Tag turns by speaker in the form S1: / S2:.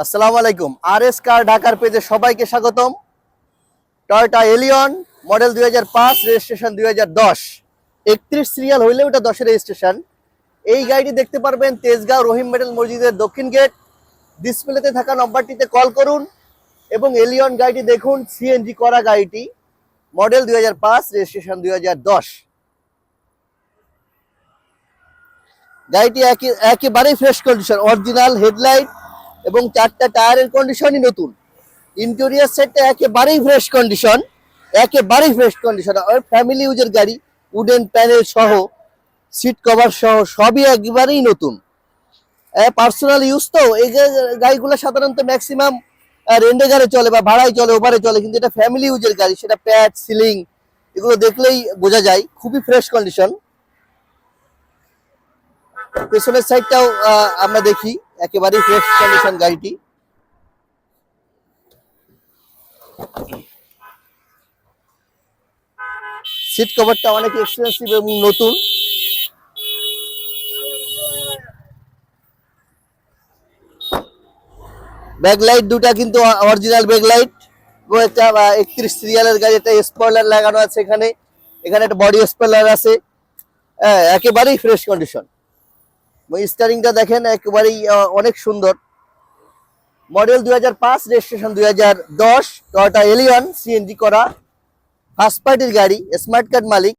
S1: আসসালামু আলাইকুম। আরএস কার ঢাকার পেজে সবাইকে স্বাগতম। Toyota Allion model 2005, registration 2010। 31 serial হইলেও এটা 10-এর রেজিস্ট্রেশন। এই গাড়িটি দেখতে পারবেন তেজগাঁও রহিম মেডেল মসজিদের দক্ষিণ গেট। ডিসপ্লেতে থাকা নম্বরটিতে কল করুন এবং এলিয়ন গাড়িটি দেখুন। সিএনজি করা গাড়িটি, মডেল 2005, রেজিস্ট্রেশন 2010। গাড়িটি একেবারেই ফ্রেশ কন্ডিশন, অরিজিনাল হেডলাইট এবং 4টা টায়ারের কন্ডিশনই নতুন। ইন্টেরিয়র সেটটা একেবারেই ফ্রেশ কন্ডিশন, আর ফ্যামিলি ইউজের গাড়ি। উডেন প্যানেল সহ, সিট কভার সহ সবই একেবারেই নতুন। পার্সোনাল ইউজ তো এই যে গাড়িগুলো সাধারণত ম্যাক্সিমাম রেন্টেকারে চলে বা ভাড়ায় চলে, ওভারে চলে, কিন্তু এটা ফ্যামিলি ইউজের গাড়ি। সেটা প্যাড, সিলিং এগুলো দেখলেই বোঝা যায়, খুবই ফ্রেশ কন্ডিশন। পেছনের সাইডটাও আমরা দেখি, একেবারেই ফ্রেশ কন্ডিশন গাড়িটি। সিট কভারটা অনেক এক্সপেন্সিভ এবং নতুন। ব্যাকলাইট দুটা কিন্তু অরিজিনাল ব্যাকলাইট এবং একটা 31 সিরিয়ালের গাড়ি, একটা স্পয়লার লাগানো আছে এখানে একটা বডি স্পয়লার আছে। একেবারেই ফ্রেশ কন্ডিশন। স্টারিংটা দেখেন, একেবারেই অনেক সুন্দর। Model 2005, registration 2010। Toyota Allion CNG করা, ফার্স্ট পার্টির গাড়ি, স্মার্ট কার্ড মালিক।